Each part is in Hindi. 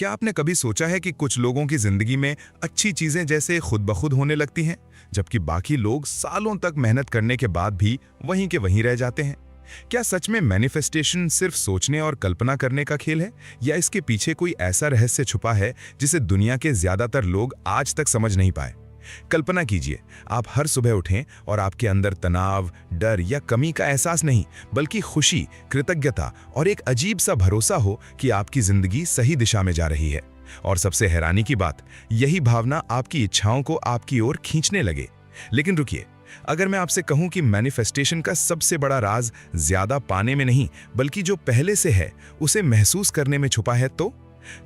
क्या आपने कभी सोचा है कि कुछ लोगों की जिंदगी में अच्छी चीजें जैसे खुद ब खुद होने लगती हैं, जबकि बाकी लोग सालों तक मेहनत करने के बाद भी वहीं के वहीं रह जाते हैं? क्या सच में मैनिफेस्टेशन सिर्फ सोचने और कल्पना करने का खेल है, या इसके पीछे कोई ऐसा रहस्य छुपा है जिसे दुनिया के ज्यादातर लोग आज तक समझ नहीं पाए? कल्पना कीजिए, आप हर सुबह उठें और आपके अंदर तनाव, डर या कमी का एहसास नहीं, बल्कि खुशी, कृतज्ञता और एक अजीब सा भरोसा हो कि आपकी जिंदगी सही दिशा में जा रही है। और सबसे हैरानी की बात, यही भावना आपकी इच्छाओं को आपकी ओर खींचने लगे। लेकिन रुकिए, अगर मैं आपसे कहूं कि मैनिफेस्टेशन का सबसे बड़ा राज ज्यादा पाने में नहीं, बल्कि जो पहले से है उसे महसूस करने में छुपा है, तो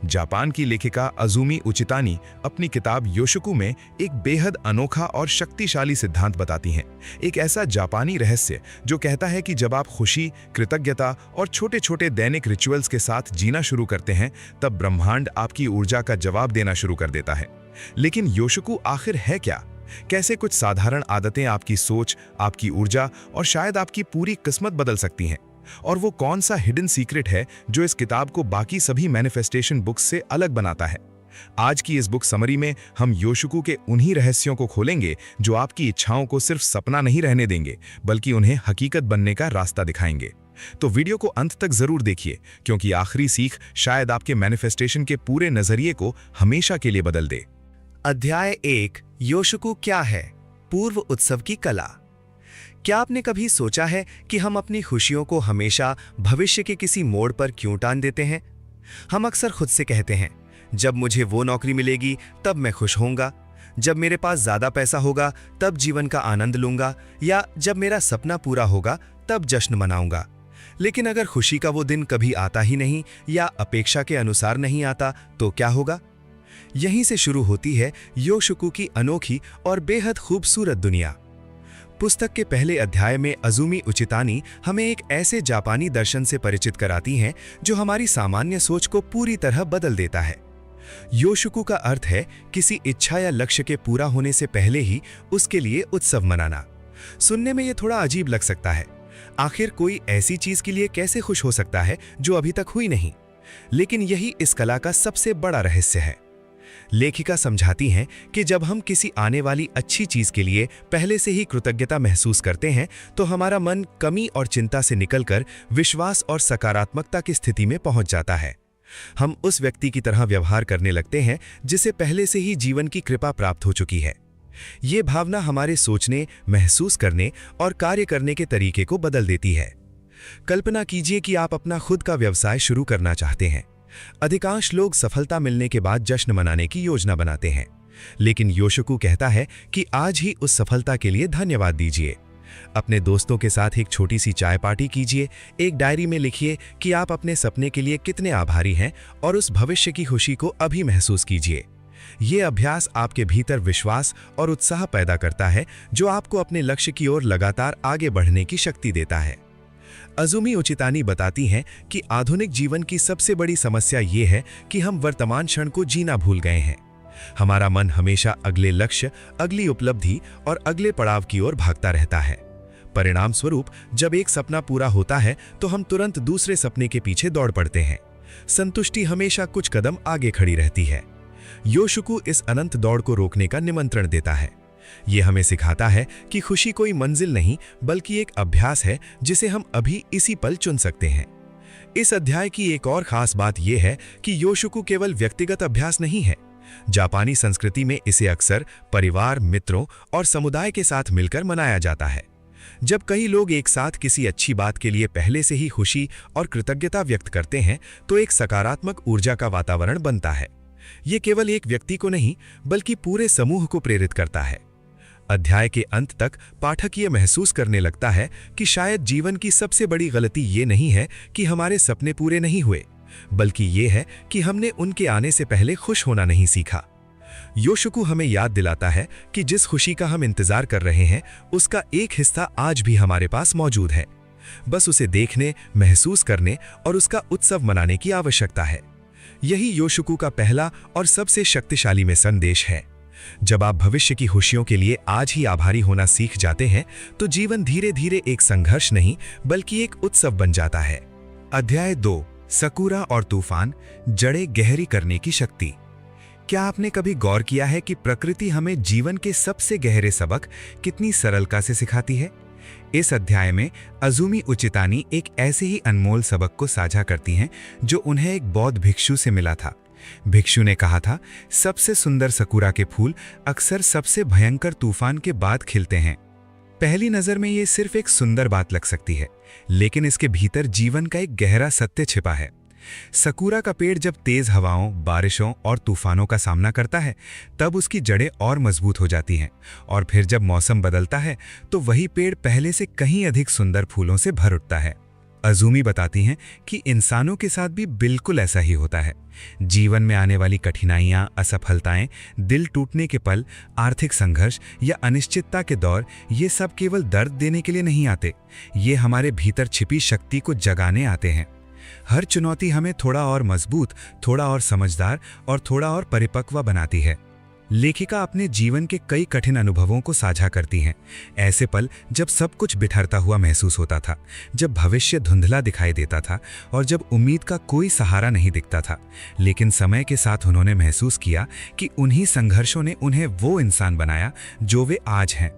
जापान की लेखिका अजुमी उचितानी अपनी किताब योशिकु में एक बेहद अनोखा और शक्तिशाली सिद्धांत बताती हैं। एक ऐसा जापानी रहस्य जो कहता है कि जब आप खुशी, कृतज्ञता और छोटे छोटे दैनिक रिचुअल्स के साथ जीना शुरू करते हैं, तब ब्रह्मांड आपकी ऊर्जा का जवाब देना शुरू कर देता है। लेकिन योशिकु आखिर है क्या? कैसे कुछ साधारण आदतें आपकी सोच, आपकी ऊर्जा और शायद आपकी पूरी किस्मत बदल सकती हैं? और वो कौन सा हिडन सीक्रेट है जो इस किताब को बाकी सभी मैनिफेस्टेशन बुक्स से अलग बनाता है? आज की इस बुक समरी में हम योशिकु के उन्हीं रहस्यों को खोलेंगे जो आपकी इच्छाओं को सिर्फ सपना नहीं रहने देंगे, बल्कि उन्हें हकीकत बनने का रास्ता दिखाएंगे। तो वीडियो को अंत तक जरूर देखिए, क्योंकि आखिरी सीख शायद आपके मैनिफेस्टेशन के पूरे नजरिए को हमेशा के लिए बदल दे। अध्याय 1, योशिकु क्या है? पूर्व उत्सव की कला। क्या आपने कभी सोचा है कि हम अपनी खुशियों को हमेशा भविष्य के किसी मोड़ पर क्यों टान देते हैं? हम अक्सर खुद से कहते हैं, जब मुझे वो नौकरी मिलेगी तब मैं खुश होऊंगा, जब मेरे पास ज्यादा पैसा होगा तब जीवन का आनंद लूंगा, या जब मेरा सपना पूरा होगा तब जश्न मनाऊंगा। लेकिन अगर खुशी का वो दिन कभी आता ही नहीं या अपेक्षा के अनुसार नहीं आता, तो क्या होगा? यहीं से शुरू होती है योशिकु की अनोखी और बेहद खूबसूरत दुनिया। पुस्तक के पहले अध्याय में अजुमी उचितानी हमें एक ऐसे जापानी दर्शन से परिचित कराती हैं जो हमारी सामान्य सोच को पूरी तरह बदल देता है। योशिकु का अर्थ है किसी इच्छा या लक्ष्य के पूरा होने से पहले ही उसके लिए उत्सव मनाना। सुनने में ये थोड़ा अजीब लग सकता है। आखिर कोई ऐसी चीज के लिए कैसे खुश हो सकता है जो अभी तक हुई नहीं? लेकिन यही इस कला का सबसे बड़ा रहस्य है। लेखिका समझाती हैं कि जब हम किसी आने वाली अच्छी चीज के लिए पहले से ही कृतज्ञता महसूस करते हैं, तो हमारा मन कमी और चिंता से निकलकर विश्वास और सकारात्मकता की स्थिति में पहुंच जाता है। हम उस व्यक्ति की तरह व्यवहार करने लगते हैं जिसे पहले से ही जीवन की कृपा प्राप्त हो चुकी है। ये भावना हमारे सोचने, महसूस करने और कार्य करने के तरीके को बदल देती है। कल्पना कीजिए कि आप अपना खुद का व्यवसाय शुरू करना चाहते हैं। अधिकांश लोग सफलता मिलने के बाद जश्न मनाने की योजना बनाते हैं, लेकिन योशिकु कहता है कि आज ही उस सफलता के लिए धन्यवाद दीजिए। अपने दोस्तों के साथ एक छोटी सी चाय पार्टी कीजिए, एक डायरी में लिखिए कि आप अपने सपने के लिए कितने आभारी हैं और उस भविष्य की खुशी को अभी महसूस कीजिए। ये अभ्यास आपके भीतर विश्वास और उत्साह पैदा करता है, जो आपको अपने लक्ष्य की ओर लगातार आगे बढ़ने की शक्ति देता है। अजुमी उचितानी बताती हैं कि आधुनिक जीवन की सबसे बड़ी समस्या ये है कि हम वर्तमान क्षण को जीना भूल गए हैं। हमारा मन हमेशा अगले लक्ष्य, अगली उपलब्धि और अगले पड़ाव की ओर भागता रहता है। परिणाम स्वरूप जब एक सपना पूरा होता है तो हम तुरंत दूसरे सपने के पीछे दौड़ पड़ते हैं। संतुष्टि हमेशा कुछ कदम आगे खड़ी रहती है। योशिकु इस अनंत दौड़ को रोकने का निमंत्रण देता है। ये हमें सिखाता है कि खुशी कोई मंजिल नहीं, बल्कि एक अभ्यास है जिसे हम अभी इसी पल चुन सकते हैं। इस अध्याय की एक और खास बात यह है कि योशिकु केवल व्यक्तिगत अभ्यास नहीं है। जापानी संस्कृति में इसे अक्सर परिवार, मित्रों और समुदाय के साथ मिलकर मनाया जाता है। जब कई लोग एक साथ किसी अच्छी बात के लिए पहले से ही खुशी और कृतज्ञता व्यक्त करते हैं, तो एक सकारात्मक ऊर्जा का वातावरण बनता है। ये केवल एक व्यक्ति को नहीं, बल्कि पूरे समूह को प्रेरित करता है। अध्याय के अंत तक पाठक ये महसूस करने लगता है कि शायद जीवन की सबसे बड़ी गलती ये नहीं है कि हमारे सपने पूरे नहीं हुए, बल्कि ये है कि हमने उनके आने से पहले खुश होना नहीं सीखा। योशिकु हमें याद दिलाता है कि जिस खुशी का हम इंतजार कर रहे हैं, उसका एक हिस्सा आज भी हमारे पास मौजूद है। बस उसे देखने, महसूस करने और उसका उत्सव मनाने की आवश्यकता है। यही योशिकु का पहला और सबसे शक्तिशाली में संदेश है। जब आप भविष्य की खुशियों के लिए आज ही आभारी होना सीख जाते हैं, तो जीवन धीरे धीरे एक संघर्ष नहीं, बल्कि एक उत्सव बन जाता है। अध्याय 2, सकूरा और तूफान, जड़ें गहरी करने की शक्ति। क्या आपने कभी गौर किया है कि प्रकृति हमें जीवन के सबसे गहरे सबक कितनी सरलता से सिखाती है? इस अध्याय में अज़ुमी उचितानी एक ऐसे ही अनमोल सबक को साझा करती हैं जो उन्हें एक बौद्ध भिक्षु से मिला था। भिक्षु ने कहा था, सबसे सुंदर सकूरा के फूल अक्सर सबसे भयंकर तूफान के बाद खिलते हैं। पहली नजर में ये सिर्फ एक सुंदर बात लग सकती है, लेकिन इसके भीतर जीवन का एक गहरा सत्य छिपा है। सकूरा का पेड़ जब तेज हवाओं, बारिशों और तूफानों का सामना करता है, तब उसकी जड़ें और मजबूत हो जाती हैं, और फिर जब मौसम बदलता है तो वही पेड़ पहले से कहीं अधिक सुंदर फूलों से भर उठता है। अज़ुमी बताती हैं कि इंसानों के साथ भी बिल्कुल ऐसा ही होता है। जीवन में आने वाली कठिनाइयां, असफलताएं, दिल टूटने के पल, आर्थिक संघर्ष या अनिश्चितता के दौर, ये सब केवल दर्द देने के लिए नहीं आते, ये हमारे भीतर छिपी शक्ति को जगाने आते हैं। हर चुनौती हमें थोड़ा और मजबूत, थोड़ा और समझदार और थोड़ा और परिपक्व बनाती है। लेखिका अपने जीवन के कई कठिन अनुभवों को साझा करती हैं। ऐसे पल जब सब कुछ बिखरता हुआ महसूस होता था, जब भविष्य धुंधला दिखाई देता था और जब उम्मीद का कोई सहारा नहीं दिखता था, लेकिन समय के साथ उन्होंने महसूस किया कि उन्हीं संघर्षों ने उन्हें वो इंसान बनाया जो वे आज हैं।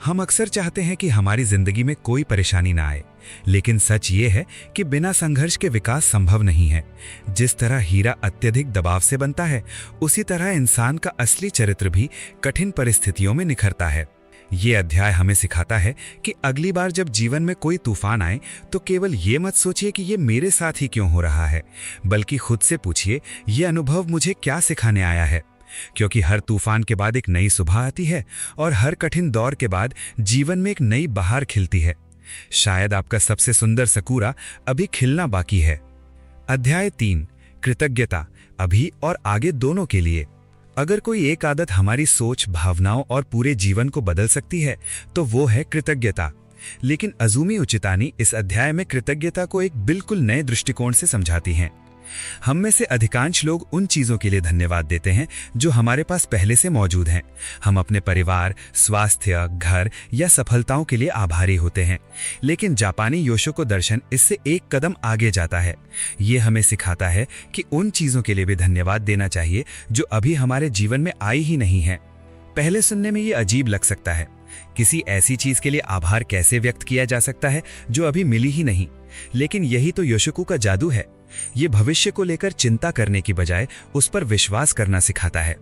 हम अक्सर चाहते हैं कि हमारी जिंदगी में कोई परेशानी ना आए, लेकिन सच ये है कि बिना संघर्ष के विकास संभव नहीं है। जिस तरह हीरा अत्यधिक दबाव से बनता है, उसी तरह इंसान का असली चरित्र भी कठिन परिस्थितियों में निखरता है। ये अध्याय हमें सिखाता है कि अगली बार जब जीवन में कोई तूफान आए तो केवल ये मत सोचिए कि ये मेरे साथ ही क्यों हो रहा है, बल्कि खुद से पूछिए, ये अनुभव मुझे क्या सिखाने आया है। क्योंकि हर तूफान के बाद एक नई सुबह आती है और हर कठिन दौर के बाद जीवन में एक नई बहार खिलती है। शायद आपका सबसे सुंदर सकूरा अभी खिलना बाकी है। अध्याय 3, कृतज्ञता, अभी और आगे दोनों के लिए। अगर कोई एक आदत हमारी सोच, भावनाओं और पूरे जीवन को बदल सकती है तो वो है कृतज्ञता। लेकिन अज़ुमी उचितानी इस अध्याय में कृतज्ञता को एक बिल्कुल नए दृष्टिकोण से समझाती हैं। हम में से अधिकांश लोग उन चीज़ों के लिए धन्यवाद देते हैं जो हमारे पास पहले से मौजूद हैं। हम अपने परिवार, स्वास्थ्य, घर या सफलताओं के लिए आभारी होते हैं। लेकिन जापानी योशोको दर्शन इससे एक कदम आगे जाता है। ये हमें सिखाता है कि उन चीज़ों के लिए भी धन्यवाद देना चाहिए जो अभी हमारे जीवन में आई ही नहीं है। पहले सुनने में ये अजीब लग सकता है, किसी ऐसी चीज़ के लिए आभार कैसे व्यक्त किया जा सकता है जो अभी मिली ही नहीं। लेकिन यही तो योशोको का जादू है। ये भविष्य को लेकर चिंता करने की बजाय उस पर विश्वास करना सिखाता है।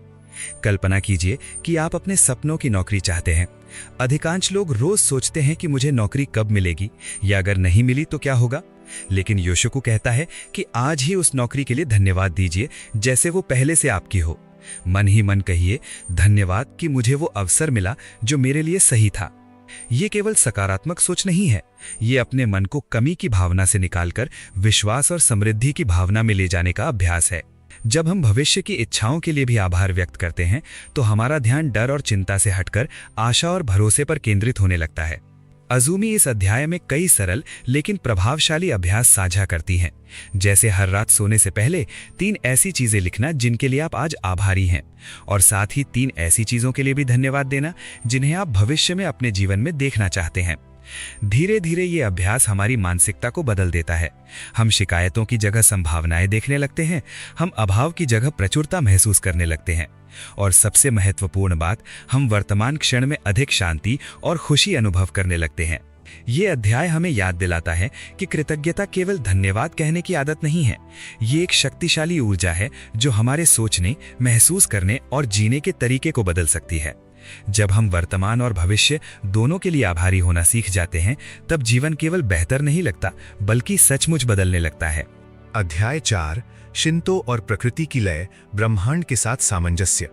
कल्पना कीजिए कि आप अपने सपनों की नौकरी चाहते हैं। अधिकांश लोग रोज सोचते हैं कि मुझे नौकरी कब मिलेगी या अगर नहीं मिली तो क्या होगा। लेकिन योशोको कहता है कि आज ही उस नौकरी के लिए धन्यवाद दीजिए जैसे वो पहले से आपकी हो। मन ही मन कहिए, धन्यवाद कि मुझे वो अवसर मिला जो मेरे लिए सही था। ये केवल सकारात्मक सोच नहीं है, ये अपने मन को कमी की भावना से निकालकर विश्वास और समृद्धि की भावना में ले जाने का अभ्यास है। जब हम भविष्य की इच्छाओं के लिए भी आभार व्यक्त करते हैं तो हमारा ध्यान डर और चिंता से हटकर आशा और भरोसे पर केंद्रित होने लगता है। अज़ुमी इस अध्याय में कई सरल लेकिन प्रभावशाली अभ्यास साझा करती हैं, जैसे हर रात सोने से पहले 3 ऐसी चीजें लिखना जिनके लिए आप आज आभारी हैं, और साथ ही 3 ऐसी चीजों के लिए भी धन्यवाद देना जिन्हें आप भविष्य में अपने जीवन में देखना चाहते हैं। धीरे धीरे ये अभ्यास हमारी मानसिकता को बदल देता है। हम शिकायतों की जगह संभावनाएं देखने लगते हैं, हम अभाव की जगह प्रचुरता महसूस करने लगते हैं, और सबसे महत्वपूर्ण बात, हम वर्तमान क्षण में अधिक शांति और खुशी अनुभव करने लगते हैं। ये अध्याय हमें याद दिलाता है कि कृतज्ञता केवल धन्यवाद कहने की आदत नहीं है, ये एक शक्तिशाली ऊर्जा है जो हमारे सोचने, महसूस करने और जीने के तरीके को बदल सकती है। जब हम वर्तमान और भविष्य दोनों के लिए आभारी होना सीख जाते हैं, तब जीवन केवल बेहतर नहीं लगता बल्कि सचमुच बदलने लगता है। अध्याय 4, शिंतो और प्रकृति की लय, ब्रह्मांड के साथ सामंजस्य।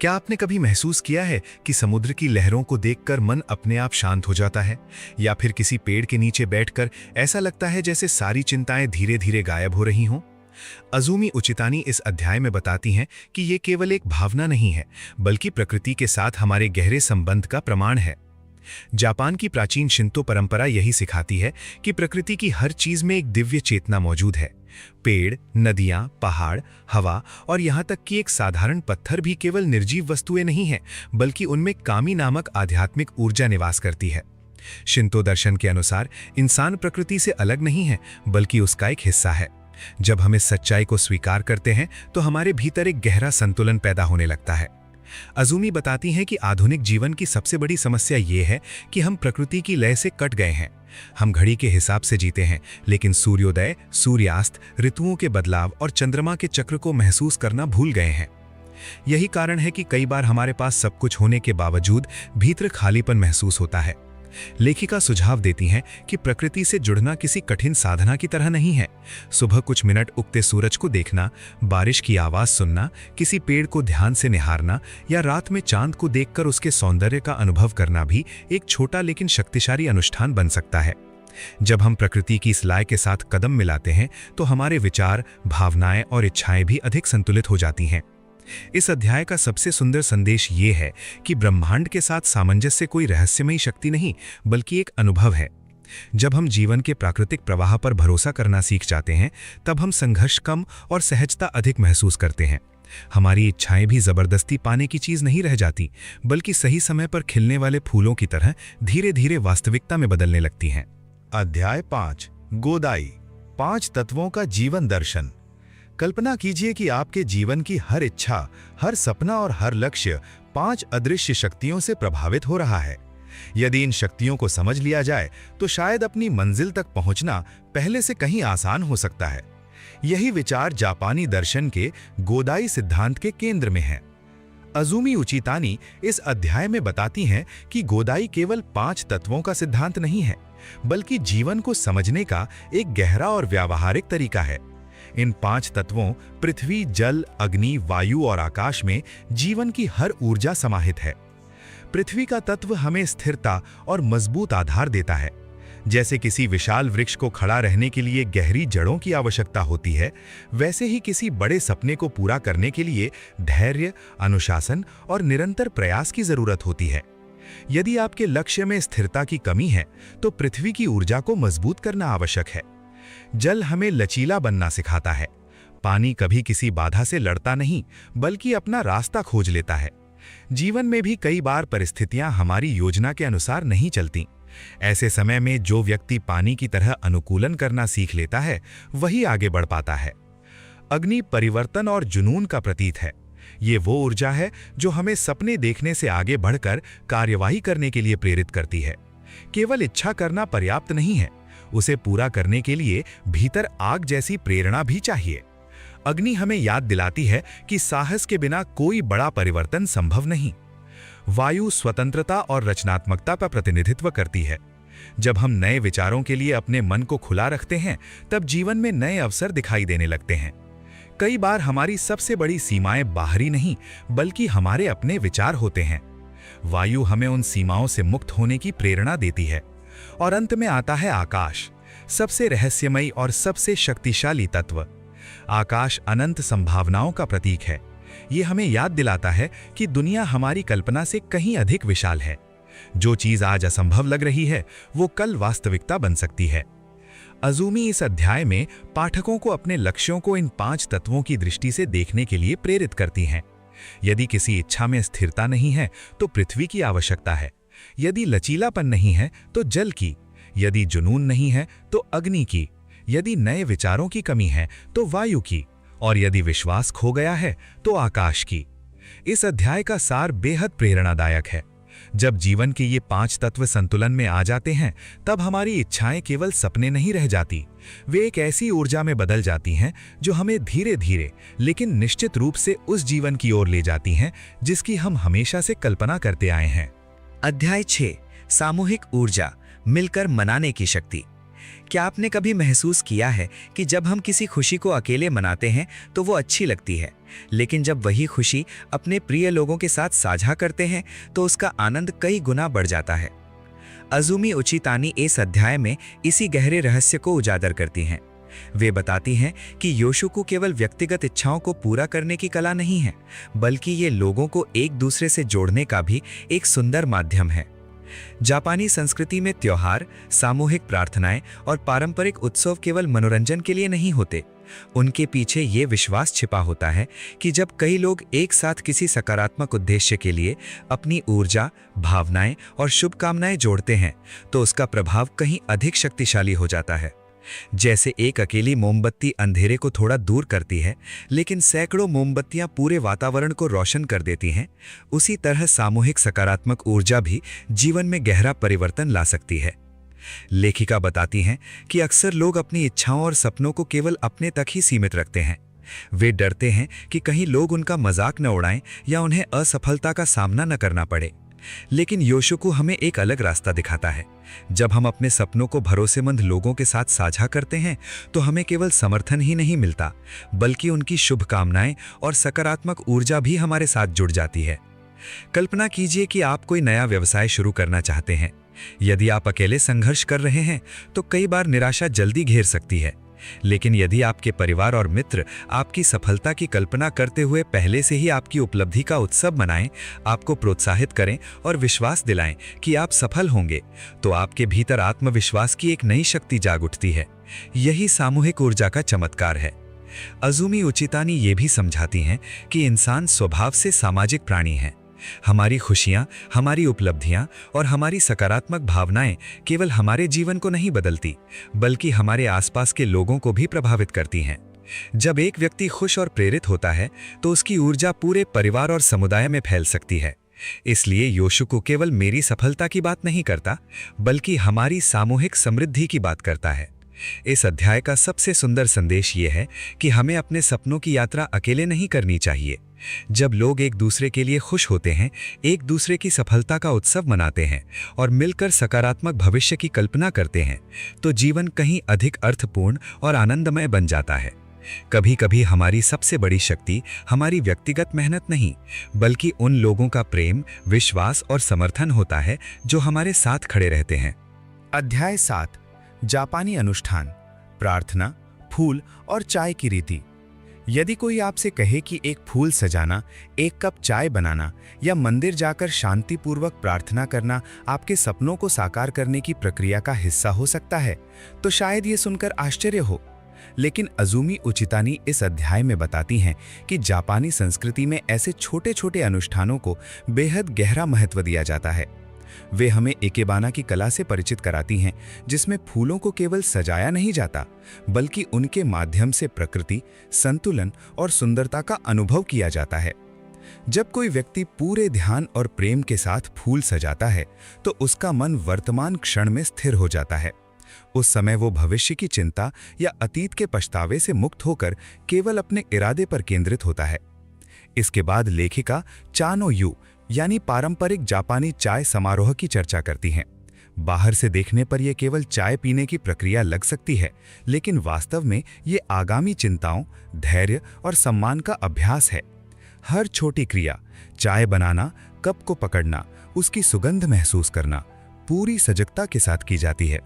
क्या आपने कभी महसूस किया है कि समुद्र की लहरों को देखकर मन अपने आप शांत हो जाता है, या फिर किसी पेड़ के नीचे बैठकर ऐसा लगता है जैसे सारी चिंताएं धीरे धीरे गायब हो रही हों? अज़ुमी उचितानी इस अध्याय में बताती हैं कि ये केवल एक भावना नहीं है, बल्कि प्रकृति के साथ हमारे गहरे संबंध का प्रमाण है। जापान की प्राचीन शिंतो परंपरा यही सिखाती है कि प्रकृति की हर चीज में एक दिव्य चेतना मौजूद है। पेड़, नदियां, पहाड़, हवा और यहाँ तक कि एक साधारण पत्थर भी केवल निर्जीव वस्तुएं नहीं हैं, बल्कि उनमें कामी नामक आध्यात्मिक ऊर्जा निवास करती है। शिंतो दर्शन के अनुसार इंसान प्रकृति से अलग नहीं है, बल्कि उसका एक हिस्सा है। जब हम इस सच्चाई को स्वीकार करते हैं तो हमारे भीतर एक गहरा संतुलन पैदा होने लगता है। अज़ूमी बताती हैं कि आधुनिक जीवन की सबसे बड़ी समस्या ये है कि हम प्रकृति की लय से कट गए हैं। हम घड़ी के हिसाब से जीते हैं, लेकिन सूर्योदय, सूर्यास्त, ऋतुओं के बदलाव और चंद्रमा के चक्र को महसूस करना भूल गए हैं। यही कारण है कि कई बार हमारे पास सब कुछ होने के बावजूद भीतर खालीपन महसूस होता है। लेखिका सुझाव देती हैं कि प्रकृति से जुड़ना किसी कठिन साधना की तरह नहीं है। सुबह कुछ मिनट उगते सूरज को देखना, बारिश की आवाज सुनना, किसी पेड़ को ध्यान से निहारना या रात में चांद को देखकर उसके सौंदर्य का अनुभव करना भी एक छोटा लेकिन शक्तिशाली अनुष्ठान बन सकता है। जब हम प्रकृति की इस लय के साथ कदम मिलाते हैं तो हमारे विचार, भावनाएं और इच्छाएं भी अधिक संतुलित हो जाती हैं। इस अध्याय का सबसे सुंदर संदेश ये है कि ब्रह्मांड के साथ सामंजस्य कोई रहस्यमयी शक्ति नहीं, बल्कि एक अनुभव है। जब हम जीवन के प्राकृतिक प्रवाह पर भरोसा करना सीख जाते हैं, तब हम संघर्ष कम और सहजता अधिक महसूस करते हैं। हमारी इच्छाएं भी जबरदस्ती पाने की चीज नहीं रह जाती, बल्कि सही समय पर खिलने वाले फूलों की तरह धीरे धीरे वास्तविकता में बदलने लगती हैं। अध्याय 5 गोदाई, 5 तत्वों का जीवन दर्शन। कल्पना कीजिए कि आपके जीवन की हर इच्छा, हर सपना और हर लक्ष्य 5 अदृश्य शक्तियों से प्रभावित हो रहा है। यदि इन शक्तियों को समझ लिया जाए तो शायद अपनी मंजिल तक पहुंचना पहले से कहीं आसान हो सकता है। यही विचार जापानी दर्शन के गोदाई सिद्धांत के केंद्र में है। अज़ूमी उचितानी इस अध्याय में बताती हैं कि गोदाई केवल 5 तत्वों का सिद्धांत नहीं है, बल्कि जीवन को समझने का एक गहरा और व्यावहारिक तरीका है। इन 5 तत्वों पृथ्वी, जल, अग्नि, वायु और आकाश में जीवन की हर ऊर्जा समाहित है। पृथ्वी का तत्व हमें स्थिरता और मजबूत आधार देता है। जैसे किसी विशाल वृक्ष को खड़ा रहने के लिए गहरी जड़ों की आवश्यकता होती है, वैसे ही किसी बड़े सपने को पूरा करने के लिए धैर्य, अनुशासन और निरंतर प्रयास की जरूरत होती है। यदि आपके लक्ष्य में स्थिरता की कमी है, तो पृथ्वी की ऊर्जा को मजबूत करना आवश्यक है। जल हमें लचीला बनना सिखाता है। पानी कभी किसी बाधा से लड़ता नहीं, बल्कि अपना रास्ता खोज लेता है। जीवन में भी कई बार परिस्थितियां हमारी योजना के अनुसार नहीं चलती। ऐसे समय में जो व्यक्ति पानी की तरह अनुकूलन करना सीख लेता है, वही आगे बढ़ पाता है। अग्नि परिवर्तन और जुनून का प्रतीक है। ये वो ऊर्जा है जो हमें सपने देखने से आगे बढ़कर कार्यवाही करने के लिए प्रेरित करती है। केवल इच्छा करना पर्याप्त नहीं है, उसे पूरा करने के लिए भीतर आग जैसी प्रेरणा भी चाहिए। अग्नि हमें याद दिलाती है कि साहस के बिना कोई बड़ा परिवर्तन संभव नहीं। वायु स्वतंत्रता और रचनात्मकता का प्रतिनिधित्व करती है। जब हम नए विचारों के लिए अपने मन को खुला रखते हैं, तब जीवन में नए अवसर दिखाई देने लगते हैं। कई बार हमारी सबसे बड़ी सीमाएं बाहरी नहीं, बल्कि हमारे अपने विचार होते हैं। वायु हमें उन सीमाओं से मुक्त होने की प्रेरणा देती है। और अंत में आता है आकाश, सबसे रहस्यमयी और सबसे शक्तिशाली तत्व। आकाश अनंत संभावनाओं का प्रतीक है। ये हमें याद दिलाता है कि दुनिया हमारी कल्पना से कहीं अधिक विशाल है। जो चीज आज असंभव लग रही है, वो कल वास्तविकता बन सकती है। अज़ूमी इस अध्याय में पाठकों को अपने लक्ष्यों को इन 5 तत्वों की दृष्टि से देखने के लिए प्रेरित करती हैं। यदि किसी इच्छा में स्थिरता नहीं है, तो पृथ्वी की आवश्यकता है। यदि लचीलापन नहीं है, तो जल की। यदि जुनून नहीं है, तो अग्नि की। यदि नए विचारों की कमी है, तो वायु की। और यदि विश्वास खो गया है, तो आकाश की। इस अध्याय का सार बेहद प्रेरणादायक है। जब जीवन के ये 5 तत्व संतुलन में आ जाते हैं, तब हमारी इच्छाएं केवल सपने नहीं रह जाती। वे एक ऐसी ऊर्जा में बदल जाती हैं जो हमें धीरे धीरे लेकिन निश्चित रूप से उस जीवन की ओर ले जाती हैं जिसकी हम हमेशा से कल्पना करते आए हैं। अध्याय 6 सामूहिक ऊर्जा, मिलकर मनाने की शक्ति। क्या आपने कभी महसूस किया है कि जब हम किसी खुशी को अकेले मनाते हैं तो वो अच्छी लगती है, लेकिन जब वही खुशी अपने प्रिय लोगों के साथ साझा करते हैं तो उसका आनंद कई गुना बढ़ जाता है। अज़ूमी उचितानी इस अध्याय में इसी गहरे रहस्य को उजागर करती हैं। वे बताती हैं कि योशुकु केवल व्यक्तिगत इच्छाओं को पूरा करने की कला नहीं है, बल्कि ये लोगों को एक दूसरे से जोड़ने का भी एक सुंदर माध्यम है। जापानी संस्कृति में त्योहार, सामूहिक प्रार्थनाएं और पारंपरिक उत्सव केवल मनोरंजन के लिए नहीं होते। उनके पीछे ये विश्वास छिपा होता है कि जब कई लोग एक साथ किसी सकारात्मक उद्देश्य के लिए अपनी ऊर्जा, भावनाएं और शुभकामनाएं जोड़ते हैं, तो उसका प्रभाव कहीं अधिक शक्तिशाली हो जाता है। जैसे एक अकेली मोमबत्ती अंधेरे को थोड़ा दूर करती है, लेकिन सैकड़ों मोमबत्तियां पूरे वातावरण को रोशन कर देती हैं, उसी तरह सामूहिक सकारात्मक ऊर्जा भी जीवन में गहरा परिवर्तन ला सकती है। लेखिका बताती हैं कि अक्सर लोग अपनी इच्छाओं और सपनों को केवल अपने तक ही सीमित रखते हैं। वे डरते हैं कि कहीं लोग उनका मजाक न उड़ाएं या उन्हें असफलता का सामना न करना पड़े। लेकिन योशिको हमें एक अलग रास्ता दिखाता है। जब हम अपने सपनों को भरोसेमंद लोगों के साथ साझा करते हैं तो हमें केवल समर्थन ही नहीं मिलता, बल्कि उनकी शुभकामनाएं और सकारात्मक ऊर्जा भी हमारे साथ जुड़ जाती है। कल्पना कीजिए कि आप कोई नया व्यवसाय शुरू करना चाहते हैं। यदि आप अकेले संघर्ष कर रहे हैं तो कई बार निराशा जल्दी घेर सकती है। लेकिन यदि आपके परिवार और मित्र आपकी सफलता की कल्पना करते हुए पहले से ही आपकी उपलब्धि का उत्सव मनाएं, आपको प्रोत्साहित करें और विश्वास दिलाएं कि आप सफल होंगे, तो आपके भीतर आत्मविश्वास की एक नई शक्ति जाग उठती है। यही सामूहिक ऊर्जा का चमत्कार है। अज़ुमी उचितानी ये भी समझाती हैं कि इंसान स्वभाव से सामाजिक प्राणी है। हमारी खुशियां, हमारी उपलब्धियां और हमारी सकारात्मक भावनाएं केवल हमारे जीवन को नहीं बदलती, बल्कि हमारे आसपास के लोगों को भी प्रभावित करती हैं। जब एक व्यक्ति खुश और प्रेरित होता है तो उसकी ऊर्जा पूरे परिवार और समुदाय में फैल सकती है। इसलिए योशिको केवल मेरी सफलता की बात नहीं करता, बल्कि हमारी सामूहिक समृद्धि की बात करता है। इस अध्याय का सबसे सुंदर संदेश ये है कि हमें अपने सपनों की यात्रा अकेले नहीं करनी चाहिए। जब लोग एक दूसरे के लिए खुश होते हैं, एक दूसरे की सफलता का उत्सव मनाते हैं और मिलकर सकारात्मक भविष्य की कल्पना करते हैं, तो जीवन कहीं अधिक अर्थपूर्ण और आनंदमय बन जाता है। कभी कभी हमारी सबसे बड़ी शक्ति हमारी व्यक्तिगत मेहनत नहीं, बल्कि उन लोगों का प्रेम, विश्वास और समर्थन होता है जो हमारे साथ खड़े रहते हैं। अध्याय 7, जापानी अनुष्ठान, प्रार्थना, फूल और चाय की रीति। यदि कोई आपसे कहे कि एक फूल सजाना, एक कप चाय बनाना या मंदिर जाकर शांतिपूर्वक प्रार्थना करना आपके सपनों को साकार करने की प्रक्रिया का हिस्सा हो सकता है, तो शायद ये सुनकर आश्चर्य हो। लेकिन अज़ुमी उचितानी इस अध्याय में बताती हैं कि जापानी संस्कृति में ऐसे छोटे छोटे अनुष्ठानों को बेहद गहरा महत्व दिया जाता है। वे हमें इकेबाना की कला से परिचित कराती हैं, जिसमें फूलों को केवल सजाया नहीं जाता, बल्कि उनके माध्यम से प्रकृति, संतुलन और सुंदरता का अनुभव किया जाता है। जब कोई व्यक्ति पूरे ध्यान और प्रेम के साथ फूल सजाता है, तो उसका मन वर्तमान क्षण में स्थिर हो जाता है। उस समय वो भविष्य की चिंता या अतीत के पछतावे से मुक्त होकर केवल अपने इरादे पर केंद्रित होता है। इसके बाद लेखिका चानो यू यानी पारंपरिक जापानी चाय समारोह की चर्चा करती हैं। बाहर से देखने पर यह केवल चाय पीने की प्रक्रिया लग सकती है, लेकिन वास्तव में ये आगामी चिंताओं, धैर्य और सम्मान का अभ्यास है। हर छोटी क्रिया, चाय बनाना, कप को पकड़ना, उसकी सुगंध महसूस करना, पूरी सजगता के साथ की जाती है।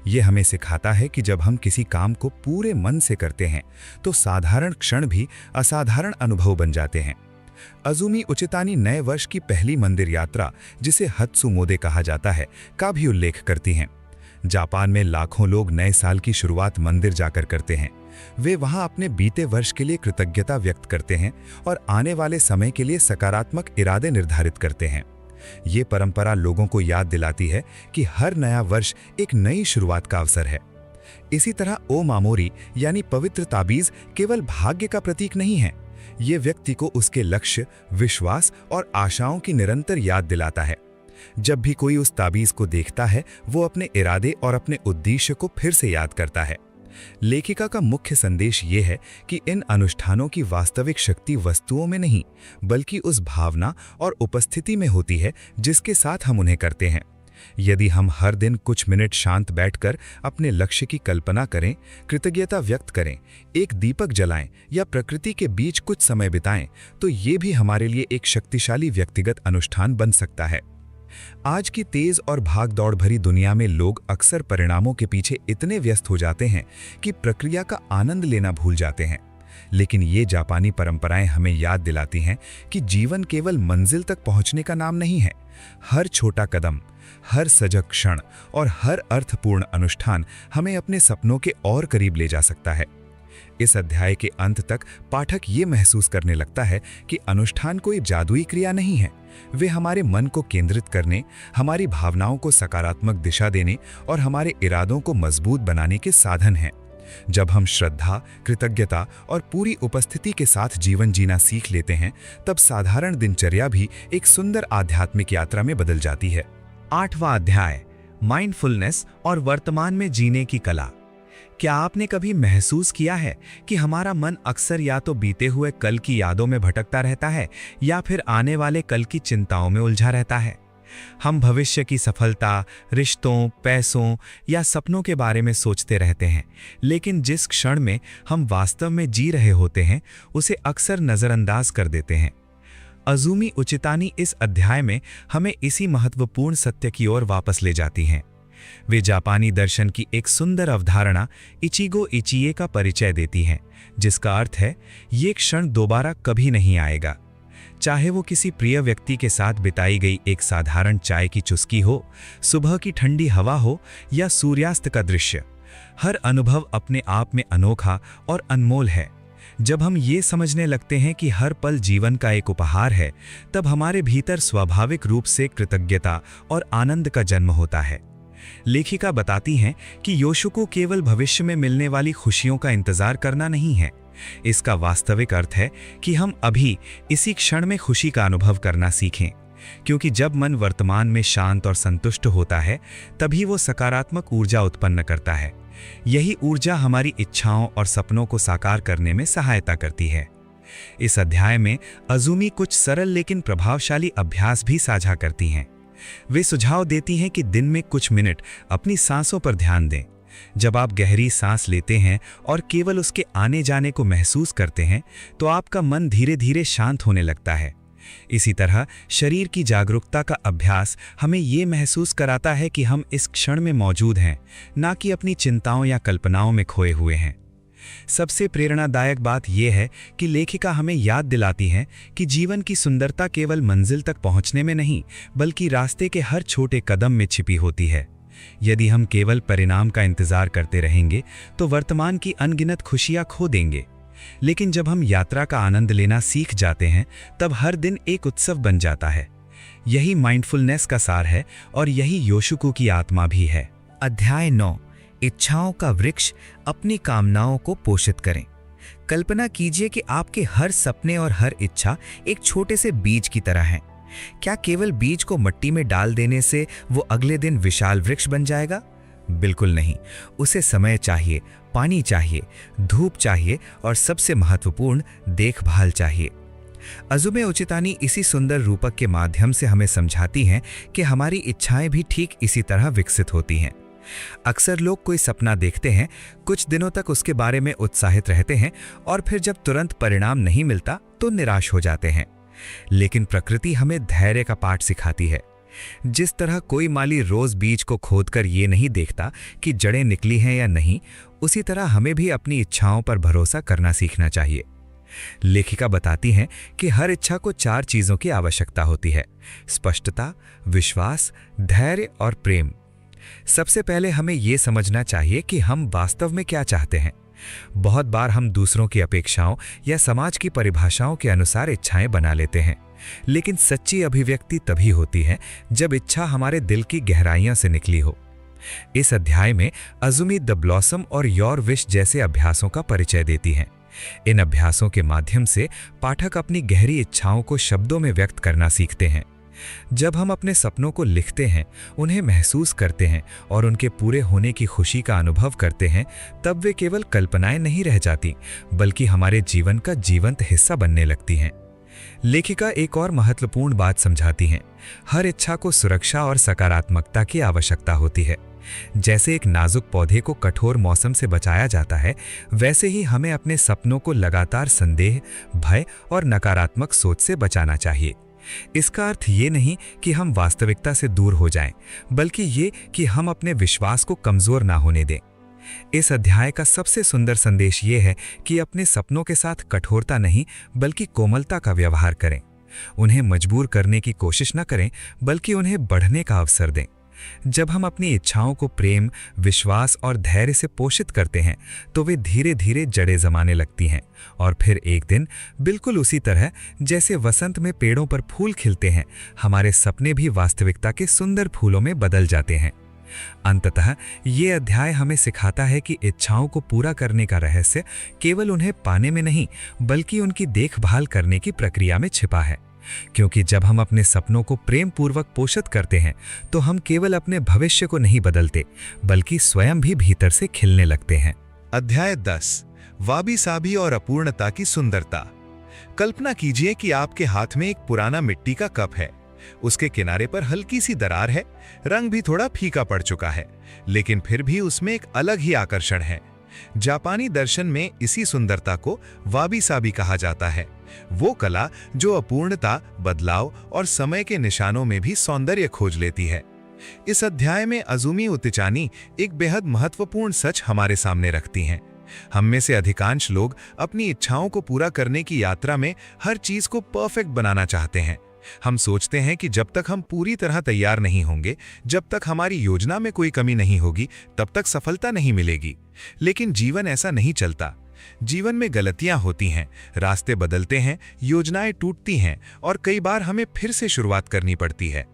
ये हमें सिखाता है कि जब हम किसी काम को पूरे मन से करते हैं, तो साधारण क्षण भी असाधारण अनुभव बन जाते हैं। अज़ुमी उचितानी नए वर्ष की पहली मंदिर यात्रा, जिसे हत्सुमोदे कहा जाता है, का भी उल्लेख करती हैं। जापान में लाखों लोग नए साल की शुरुआत मंदिर जाकर करते हैं। वे वहां अपने बीते वर्ष के लिए कृतज्ञता व्यक्त करते हैं और आने वाले समय के लिए सकारात्मक इरादे निर्धारित करते हैं। ये परंपरा लोगों को याद दिलाती है कि हर नया वर्ष एक नई शुरुआत का अवसर है। इसी तरह ओ मामोरी यानी पवित्र ताबीज केवल भाग्य का प्रतीक नहीं है। ये व्यक्ति को उसके लक्ष्य, विश्वास और आशाओं की निरंतर याद दिलाता है। जब भी कोई उस ताबीज को देखता है, वो अपने इरादे और अपने उद्देश्य को फिर से याद करता है। लेखिका का मुख्य संदेश ये है कि इन अनुष्ठानों की वास्तविक शक्ति वस्तुओं में नहीं, बल्कि उस भावना और उपस्थिति में होती है जिसके साथ हम उन्हें करते हैं। यदि हम हर दिन कुछ मिनट शांत बैठकर अपने लक्ष्य की कल्पना करें, कृतज्ञता व्यक्त करें, एक दीपक जलाएं या प्रकृति के बीच कुछ समय बिताएं, तो ये भी हमारे लिए एक शक्तिशाली व्यक्तिगत अनुष्ठान बन सकता है। आज की तेज और भाग-दौड़ भरी दुनिया में लोग अक्सर परिणामों के पीछे इतने व्यस्त हो जाते हैं कि प्रक्रिया का आनंद लेना भूल जाते हैं। लेकिन ये जापानी परंपराएं हमें याद दिलाती हैं कि जीवन केवल मंजिल तक पहुंचने का नाम नहीं है। हर छोटा कदम, हर सजग क्षण और हर अर्थपूर्ण अनुष्ठान हमें अपने सपनों के और करीब ले जा सकता है। इस अध्याय के अंत तक पाठक ये महसूस करने लगता है कि अनुष्ठान कोई जादुई क्रिया नहीं है। वे हमारे मन को केंद्रित करने, हमारी भावनाओं को सकारात्मक दिशा देने और हमारे इरादों को मजबूत बनाने के साधन हैं। जब हम श्रद्धा, कृतज्ञता और पूरी उपस्थिति के साथ जीवन जीना सीख लेते हैं, तब साधारण दिनचर्या भी एक सुंदर आध्यात्मिक यात्रा में बदल जाती है। 8वां अध्याय, माइंडफुलनेस और वर्तमान में जीने की कला। क्या आपने कभी महसूस किया है कि हमारा मन अक्सर या तो बीते हुए कल की यादों में भटकता रहता है या फिर आने वाले कल की चिंताओं में उलझा रहता है? हम भविष्य की सफलता, रिश्तों, पैसों या सपनों के बारे में सोचते रहते हैं, लेकिन जिस क्षण में हम वास्तव में जी रहे होते हैं उसे अक्सर नज़रअंदाज कर देते हैं। अज़ुमी उचितानी इस अध्याय में हमें इसी महत्वपूर्ण सत्य की ओर वापस ले जाती हैं। वे जापानी दर्शन की एक सुंदर अवधारणा इचिगो इचिए का परिचय देती हैं, जिसका अर्थ है ये क्षण दोबारा कभी नहीं आएगा। चाहे वो किसी प्रिय व्यक्ति के साथ बिताई गई एक साधारण चाय की चुस्की हो, सुबह की ठंडी हवा हो या सूर्यास्त का दृश्य, हर अनुभव अपने आप में अनोखा और अनमोल है। जब हम ये समझने लगते हैं कि हर पल जीवन का एक उपहार है, तब हमारे भीतर स्वाभाविक रूप से कृतज्ञता और आनंद का जन्म होता है। लेखिका बताती हैं कि योशुको केवल भविष्य में मिलने वाली खुशियों का इंतजार करना नहीं है। इसका वास्तविक अर्थ है कि हम अभी इसी क्षण में खुशी का अनुभव करना सीखें, क्योंकि जब मन वर्तमान में शांत और संतुष्ट होता है, तभी वो सकारात्मक ऊर्जा उत्पन्न करता है। यही ऊर्जा हमारी इच्छाओं और सपनों को साकार करने में सहायता करती है। इस अध्याय में अज़ुमी कुछ सरल लेकिन प्रभावशाली अभ्यास भी साझा करती हैं। वे सुझाव देती हैं कि दिन में कुछ मिनट अपनी सांसों पर ध्यान दें। जब आप गहरी सांस लेते हैं और केवल उसके आने जाने को महसूस करते हैं, तो आपका मन धीरे धीरे शांत होने लगता है। इसी तरह शरीर की जागरूकता का अभ्यास हमें ये महसूस कराता है कि हम इस क्षण में मौजूद हैं, ना कि अपनी चिंताओं या कल्पनाओं में खोए हुए हैं। सबसे प्रेरणादायक बात यह है कि लेखिका हमें याद दिलाती हैं कि जीवन की सुंदरता केवल मंजिल तक पहुंचने में नहीं, बल्कि रास्ते के हर छोटे कदम में छिपी होती है। यदि हम केवल परिणाम का इंतजार करते रहेंगे, तो वर्तमान की अनगिनत खुशियां खो देंगे। लेकिन जब हम यात्रा का आनंद लेना सीख जाते हैं, तब हर दिन एक उत्सव बन जाता है। यही माइंडफुलनेस का सार है और यही योशुको की आत्मा भी है। अध्याय 9, इच्छाओं का वृक्ष, अपनी कामनाओं को पोषित करें। कल्पना कीजिए कि आपके हर सपने और हर इच्छा एक छोटे से बीज की तरह हैं। क्या केवल बीज को मिट्टी में डाल देने से वो अगले दिन विशाल वृक्ष बन जाएगा? बिल्कुल नहीं। उसे समय चाहिए, पानी चाहिए, धूप चाहिए और सबसे महत्वपूर्ण, देखभाल चाहिए। अज़ुमी उचितानी इसी सुंदर रूपक के माध्यम से हमें समझाती हैं कि हमारी इच्छाएं भी ठीक इसी तरह विकसित होती हैं। अक्सर लोग कोई सपना देखते हैं, कुछ दिनों तक उसके बारे में उत्साहित रहते हैं और फिर जब तुरंत परिणाम नहीं मिलता तो निराश हो जाते हैं। लेकिन प्रकृति हमें धैर्य का पाठ सिखाती है। जिस तरह कोई माली रोज बीज को खोदकर ये नहीं देखता कि जड़ें निकली हैं या नहीं, उसी तरह हमें भी अपनी इच्छाओं पर भरोसा करना सीखना चाहिए। लेखिका बताती हैं कि हर इच्छा को 4 चीजों की आवश्यकता होती है: स्पष्टता, विश्वास, धैर्य और प्रेम। सबसे पहले हमें यह समझना चाहिए कि हम वास्तव में क्या चाहते हैं। बहुत बार हम दूसरों की अपेक्षाओं या समाज की परिभाषाओं के अनुसार इच्छाएं बना लेते हैं, लेकिन सच्ची अभिव्यक्ति तभी होती है जब इच्छा हमारे दिल की गहराइयों से निकली हो। इस अध्याय में अज़ुमी द ब्लॉसम और योर विश जैसे अभ्यासों का परिचय देती हैं। इन अभ्यासों के माध्यम से पाठक अपनी गहरी इच्छाओं को शब्दों में व्यक्त करना सीखते हैं। जब हम अपने सपनों को लिखते हैं, उन्हें महसूस करते हैं और उनके पूरे होने की खुशी का अनुभव करते हैं, तब वे केवल कल्पनाएं नहीं रह जाती, बल्कि हमारे जीवन का जीवंत हिस्सा बनने लगती हैं। लेखिका एक और महत्वपूर्ण बात समझाती हैं। हर इच्छा को सुरक्षा और सकारात्मकता की आवश्यकता होती है। जैसे एक नाजुक पौधे को कठोर मौसम से बचाया जाता है, वैसे ही हमें अपने सपनों को लगातार संदेह, भय और नकारात्मक सोच से बचाना चाहिए। इसका अर्थ ये नहीं कि हम वास्तविकता से दूर हो जाएं, बल्कि ये कि हम अपने विश्वास को कमजोर ना होने दें। इस अध्याय का सबसे सुंदर संदेश ये है कि अपने सपनों के साथ कठोरता नहीं, बल्कि कोमलता का व्यवहार करें। उन्हें मजबूर करने की कोशिश न करें, बल्कि उन्हें बढ़ने का अवसर दें। जब हम अपनी इच्छाओं को प्रेम, विश्वास और धैर्य से पोषित करते हैं तो वे धीरे धीरे जड़ें जमाने लगती हैं और फिर एक दिन बिल्कुल उसी तरह जैसे वसंत में पेड़ों पर फूल खिलते हैं, हमारे सपने भी वास्तविकता के सुंदर फूलों में बदल जाते हैं। अंततः ये अध्याय हमें सिखाता है कि इच्छाओं को पूरा करने का रहस्य केवल उन्हें पाने में नहीं बल्कि उनकी देखभाल करने की प्रक्रिया में छिपा है, क्योंकि जब हम अपने सपनों को प्रेम पूर्वक पोषित करते हैं तो हम केवल अपने भविष्य को नहीं बदलते बल्कि स्वयं भी भीतर से खिलने लगते हैं। अध्याय 10 वाबी साबी और अपूर्णता की सुंदरता। कल्पना कीजिए कि आपके हाथ में एक पुराना मिट्टी का कप है। उसके किनारे पर हल्की सी दरार है, रंग भी थोड़ा फीका पड़ चुका है, लेकिन फिर भी उसमें एक अलग ही आकर्षण है। जापानी दर्शन में इसी सुंदरता को वाबी साबी कहा जाता है, वो कला जो अपूर्णता, बदलाव और समय के निशानों में भी सौंदर्य खोज लेती है। इस अध्याय में अजुमी उतिचानी एक बेहद महत्वपूर्ण सच हमारे सामने रखती हैं। हम में से अधिकांश लोग अपनी इच्छाओं को पूरा करने की यात्रा में हर चीज को परफेक्ट बनाना चाहते हैं। हम सोचते हैं कि जब तक हम पूरी तरह तैयार नहीं होंगे, जब तक हमारी योजना में कोई कमी नहीं होगी, तब तक सफलता नहीं मिलेगी। लेकिन जीवन ऐसा नहीं चलता। जीवन में गलतियां होती हैं, रास्ते बदलते हैं, योजनाएं टूटती हैं और कई बार हमें फिर से शुरुआत करनी पड़ती है।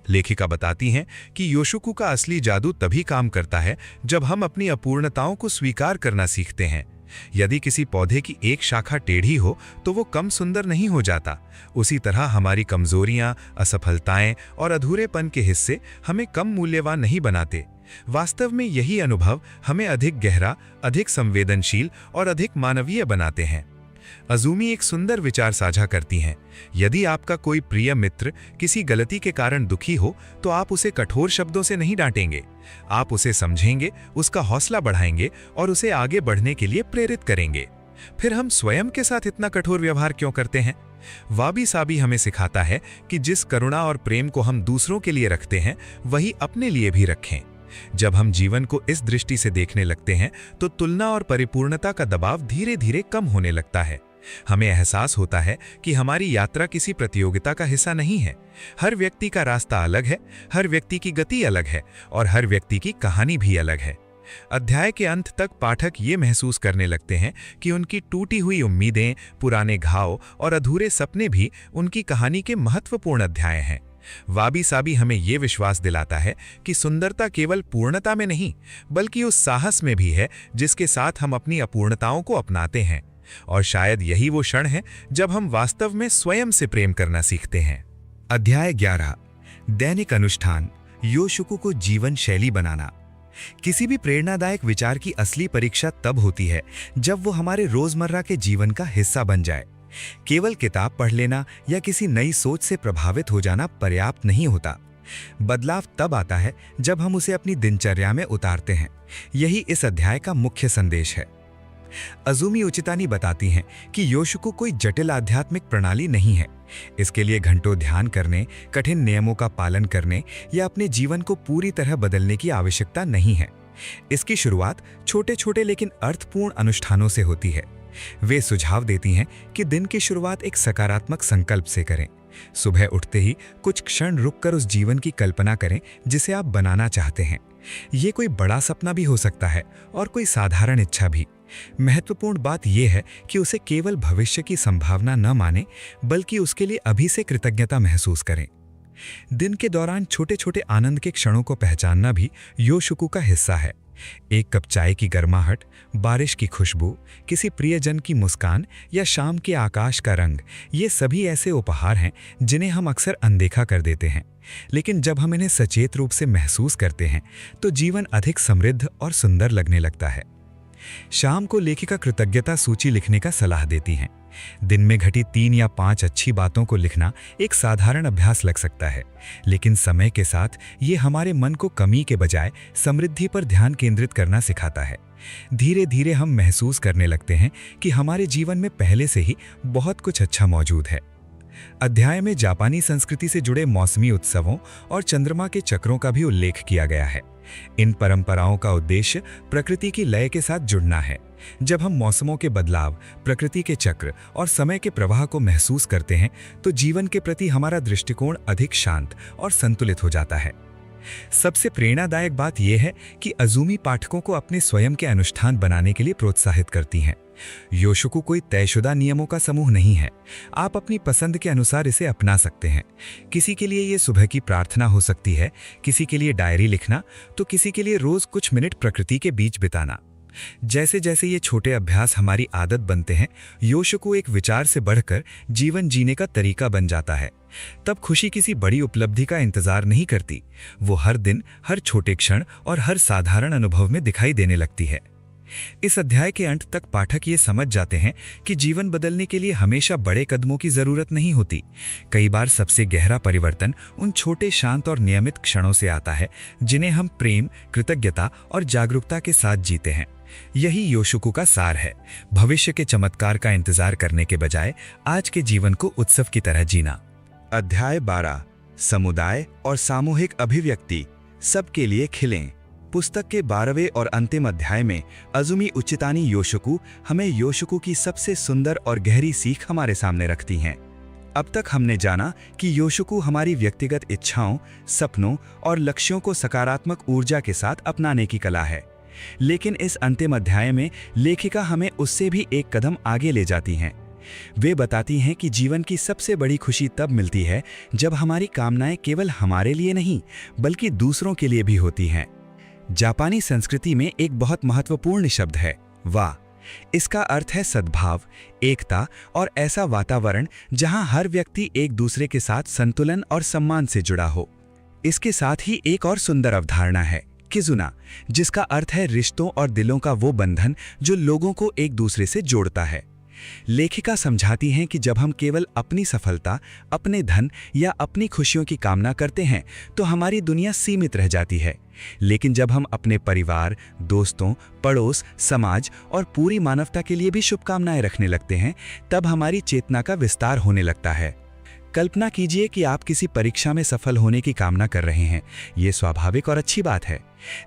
लेखिका बताती हैं कि योशिको का असली जादू तभी काम करता है जब हम अपनी अपूर्णताओं को स्वीकार करना सीखते हैं। यदि किसी पौधे की एक शाखा टेढ़ी हो तो वो कम सुंदर नहीं हो जाता। उसी तरह हमारी कमजोरियां, असफलताएं और अधूरेपन के हिस्से हमें कम मूल्यवान नहीं बनाते। वास्तव में यही अनुभव हमें अधिक गहरा, अधिक संवेदनशील और अधिक मानवीय बनाते हैं। अजुमी एक सुंदर विचार साझा करती हैं। यदि आपका कोई प्रिय मित्र किसी गलती के कारण दुखी हो तो आप उसे कठोर शब्दों से नहीं डांटेंगे। आप उसे समझेंगे, उसका हौसला बढ़ाएंगे और उसे आगे बढ़ने के लिए प्रेरित करेंगे। फिर हम स्वयं के साथ इतना कठोर व्यवहार क्यों करते हैं? वाबी साबी हमें सिखाता है कि जिस करुणा और प्रेम को हम दूसरों के लिए रखते हैं वही अपने लिए भी रखें। जब हम जीवन को इस दृष्टि से देखने लगते हैं तो तुलना और परिपूर्णता का दबाव धीरे धीरे कम होने लगता है। हमें एहसास होता है कि हमारी यात्रा किसी प्रतियोगिता का हिस्सा नहीं है। हर व्यक्ति का रास्ता अलग है, हर व्यक्ति की गति अलग है और हर व्यक्ति की कहानी भी अलग है। अध्याय के अंत तक पाठक ये महसूस करने लगते हैं कि उनकी टूटी हुई उम्मीदें, पुराने घाव और अधूरे सपने भी उनकी कहानी के महत्वपूर्ण अध्याय हैं। वाबी साबी हमें यह विश्वास दिलाता है कि सुंदरता केवल पूर्णता में नहीं बल्कि उस साहस में भी है जिसके साथ हम अपनी अपूर्णताओं को अपनाते हैं। और शायद यही वो क्षण है जब हम वास्तव में स्वयं से प्रेम करना सीखते हैं। अध्याय 11 दैनिक अनुष्ठान, योशिको को जीवन शैली बनाना। किसी भी प्रेरणादायक विचार की असली परीक्षा तब होती है जब वो हमारे रोजमर्रा के जीवन का हिस्सा बन जाए। केवल किताब पढ़ लेना या किसी नई सोच से प्रभावित हो जाना पर्याप्त नहीं होता। बदलाव तब आता है जब हम उसे अपनी दिनचर्या में उतारते हैं। यही इस अध्याय का मुख्य संदेश है। अजुमी उचितानी बताती हैं कि योशिको कोई जटिल आध्यात्मिक प्रणाली नहीं है। इसके लिए घंटों ध्यान करने, कठिन नियमों का पालन करने या अपने जीवन को पूरी तरह बदलने की आवश्यकता नहीं है। इसकी शुरुआत छोटे छोटे लेकिन अर्थपूर्ण अनुष्ठानों से होती है। वे सुझाव देती हैं कि दिन की शुरुआत एक सकारात्मक संकल्प से करें। सुबह उठते ही कुछ क्षण रुककर उस जीवन की कल्पना करें जिसे आप बनाना चाहते हैं। ये कोई बड़ा सपना भी हो सकता है और कोई साधारण इच्छा भी। महत्वपूर्ण बात यह है कि उसे केवल भविष्य की संभावना न माने बल्कि उसके लिए अभी से कृतज्ञता महसूस करें। दिन के दौरान छोटे छोटे आनंद के क्षणों को पहचानना भी योशिको का हिस्सा है। एक कप चाय की गर्माहट, बारिश की खुशबू, किसी प्रियजन की मुस्कान या शाम के आकाश का रंग, ये सभी ऐसे उपहार हैं जिन्हें हम अक्सर अनदेखा कर देते हैं। लेकिन जब हम इन्हें सचेत रूप से महसूस करते हैं तो जीवन अधिक समृद्ध और सुंदर लगने लगता है। शाम को लेखिका कृतज्ञता सूची लिखने का सलाह देती हैं। दिन में घटी 3 या 5 अच्छी बातों को लिखना एक साधारण अभ्यास लग सकता है, लेकिन समय के साथ ये हमारे मन को कमी के बजाय समृद्धि पर ध्यान केंद्रित करना सिखाता है। धीरे धीरे हम महसूस करने लगते हैं कि हमारे जीवन में पहले से ही बहुत कुछ अच्छा मौजूद है। अध्याय में जापानी संस्कृति से जुड़े मौसमी उत्सवों और चंद्रमा के चक्रों का भी उल्लेख किया गया है। इन परंपराओं का उद्देश्य प्रकृति की लय के साथ जुड़ना है। जब हम मौसमों के बदलाव, प्रकृति के चक्र और समय के प्रवाह को महसूस करते हैं तो जीवन के प्रति हमारा दृष्टिकोण अधिक शांत और संतुलित हो जाता है। सबसे प्रेरणादायक बात यह है कि अज़ुमी पाठकों को अपने स्वयं के अनुष्ठान बनाने के लिए प्रोत्साहित करती हैं। योशुकु कोई तयशुदा नियमों का समूह नहीं है। आप अपनी पसंद के अनुसार इसे अपना सकते हैं। किसी के लिए ये सुबह की प्रार्थना हो सकती है, किसी के लिए डायरी लिखना, तो किसी के लिए रोज कुछ मिनट प्रकृति के बीच बिताना। जैसे जैसे ये छोटे अभ्यास हमारी आदत बनते हैं, योशुकु एक विचार से बढ़कर जीवन जीने का तरीका बन जाता है। तब खुशी किसी बड़ी उपलब्धि का इंतजार नहीं करती, वो हर दिन, हर छोटे क्षण और हर साधारण अनुभव में दिखाई देने लगती है। इस अध्याय के अंत तक पाठक ये समझ जाते हैं कि जीवन बदलने के लिए हमेशा बड़े कदमों की जरूरत नहीं होती। कई बार सबसे गहरा परिवर्तन उन छोटे, शांत और नियमित क्षणों से आता है जिन्हें हम प्रेम, कृतज्ञता और जागरूकता के साथ जीते हैं। यही योशुकु का सार है, भविष्य के चमत्कार का इंतजार करने के बजाय आज के जीवन को उत्सव की तरह जीना। अध्याय 12, समुदाय और सामूहिक अभिव्यक्ति, सबके लिए खिलें। पुस्तक के 12वें और अंतिम अध्याय में अज़ुमी उच्चितानी योशुकु हमें योशुकु की सबसे सुंदर और गहरी सीख हमारे सामने रखती हैं। अब तक हमने जाना कि योशुकु हमारी व्यक्तिगत इच्छाओं, सपनों और लक्ष्यों को सकारात्मक ऊर्जा के साथ अपनाने की कला है। लेकिन इस अंतिम अध्याय में लेखिका हमें उससे भी एक कदम आगे ले जाती हैं। वे बताती हैं कि जीवन की सबसे बड़ी खुशी तब मिलती है जब हमारी कामनाएं केवल हमारे लिए नहीं बल्कि दूसरों के लिए भी होती हैं। जापानी संस्कृति में एक बहुत महत्वपूर्ण शब्द है वा। इसका अर्थ है सद्भाव, एकता और ऐसा वातावरण जहां हर व्यक्ति एक दूसरे के साथ संतुलन और सम्मान से जुड़ा हो। इसके साथ ही एक और सुंदर अवधारणा है किजुना, जिसका अर्थ है रिश्तों और दिलों का वो बंधन जो लोगों को एक दूसरे से जोड़ता है। लेखिका समझाती हैं कि जब हम केवल अपनी सफलता, अपने धन या अपनी खुशियों की कामना करते हैं तो हमारी दुनिया सीमित रह जाती है। लेकिन जब हम अपने परिवार, दोस्तों, पड़ोस, समाज और पूरी मानवता के लिए भी शुभकामनाएं रखने लगते हैं, तब हमारी चेतना का विस्तार होने लगता है। कल्पना कीजिए कि आप किसी परीक्षा में सफल होने की कामना कर रहे हैं। ये स्वाभाविक और अच्छी बात है।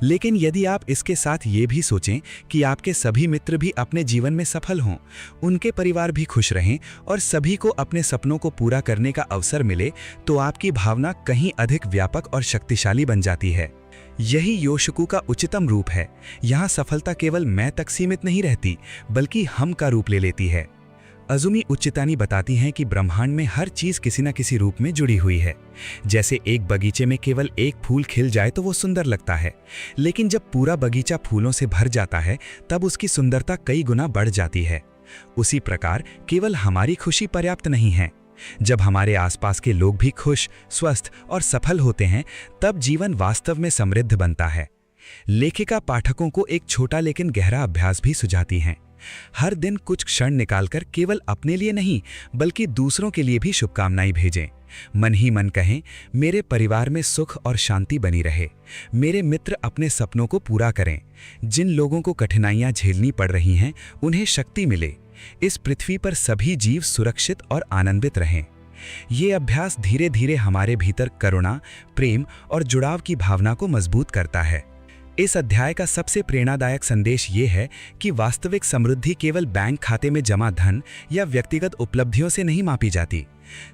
लेकिन यदि आप इसके साथ ये भी सोचें कि आपके सभी मित्र भी अपने जीवन में सफल हों, उनके परिवार भी खुश रहें और सभी को अपने सपनों को पूरा करने का अवसर मिले, तो आपकी भावना कहीं अधिक व्यापक और शक्तिशाली बन जाती है। यही योशुकु का उच्चतम रूप है। यहाँ सफलता केवल मैं तक सीमित नहीं रहती बल्कि हम का रूप ले लेती है। अज़ुमी उच्चितानी बताती हैं कि ब्रह्मांड में हर चीज किसी न किसी रूप में जुड़ी हुई है। जैसे एक बगीचे में केवल एक फूल खिल जाए तो वो सुंदर लगता है, लेकिन जब पूरा बगीचा फूलों से भर जाता है तब उसकी सुंदरता कई गुना बढ़ जाती है। उसी प्रकार केवल हमारी खुशी पर्याप्त नहीं है। जब हमारे आसपास के लोग भी खुश, स्वस्थ और सफल होते हैं, तब जीवन वास्तव में समृद्ध बनता है। लेखिका पाठकों को एक छोटा लेकिन गहरा अभ्यास भी सुझाती हैं। हर दिन कुछ क्षण निकालकर केवल अपने लिए नहीं बल्कि दूसरों के लिए भी शुभकामनाएं भेजें। मन ही मन कहें, मेरे परिवार में सुख और शांति बनी रहे, मेरे मित्र अपने सपनों को पूरा करें, जिन लोगों को कठिनाइयां झेलनी पड़ रही हैं उन्हें शक्ति मिले, इस पृथ्वी पर सभी जीव सुरक्षित और आनंदित रहें। ये अभ्यास धीरे धीरे हमारे भीतर करुणा, प्रेम और जुड़ाव की भावना को मजबूत करता है। इस अध्याय का सबसे प्रेरणादायक संदेश ये है कि वास्तविक समृद्धि केवल बैंक खाते में जमा धन या व्यक्तिगत उपलब्धियों से नहीं मापी जाती।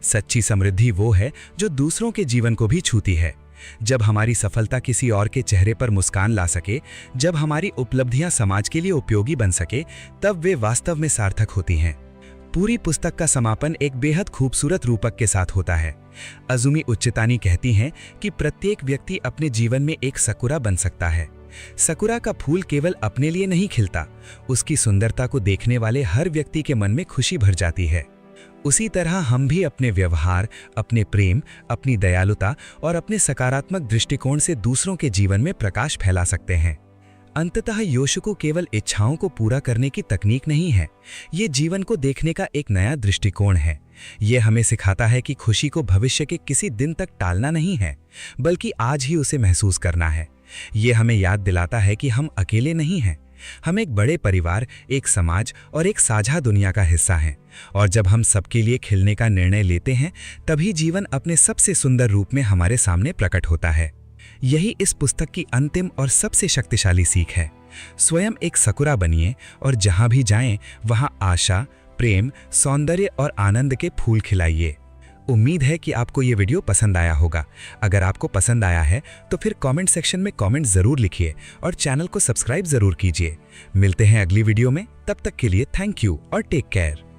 सच्ची समृद्धि वो है जो दूसरों के जीवन को भी छूती है। जब हमारी सफलता किसी और के चेहरे पर मुस्कान ला सके, जब हमारी उपलब्धियां समाज के लिए उपयोगी बन सके, तब वे वास्तव में सार्थक होती हैं। पूरी पुस्तक का समापन एक बेहद खूबसूरत रूपक के साथ होता है। अज़ुमी उच्चितानी कहती हैं कि प्रत्येक व्यक्ति अपने जीवन में एक सकुरा बन सकता है। सकुरा का फूल केवल अपने लिए नहीं खिलता, उसकी सुंदरता को देखने वाले हर व्यक्ति के मन में खुशी भर जाती है। उसी तरह हम भी अपने व्यवहार, अपने प्रेम, अपनी दयालुता और अपने सकारात्मक दृष्टिकोण से दूसरों के जीवन में प्रकाश फैला सकते हैं। अंततः योशुकु केवल इच्छाओं को पूरा करने की तकनीक नहीं है, ये जीवन को देखने का एक नया दृष्टिकोण है। ये हमें सिखाता है कि खुशी को भविष्य के किसी दिन तक टालना नहीं है, बल्कि आज ही उसे महसूस करना है। ये हमें याद दिलाता है कि हम अकेले नहीं हैं, हम एक बड़े परिवार, एक समाज और एक साझा दुनिया का हिस्सा हैं। और जब हम सबके लिए खिलने का निर्णय लेते हैं, तभी जीवन अपने सबसे सुंदर रूप में हमारे सामने प्रकट होता है। यही इस पुस्तक की अंतिम और सबसे शक्तिशाली सीख है। स्वयं एक सकुरा बनिए और जहां भी जाएं वहां आशा, प्रेम, सौंदर्य और आनंद के फूल खिलाइए। उम्मीद है कि आपको ये वीडियो पसंद आया होगा। अगर आपको पसंद आया है तो फिर कमेंट सेक्शन में कमेंट ज़रूर लिखिए और चैनल को सब्सक्राइब ज़रूर कीजिए। मिलते हैं अगली वीडियो में, तब तक के लिए थैंक यू और टेक केयर।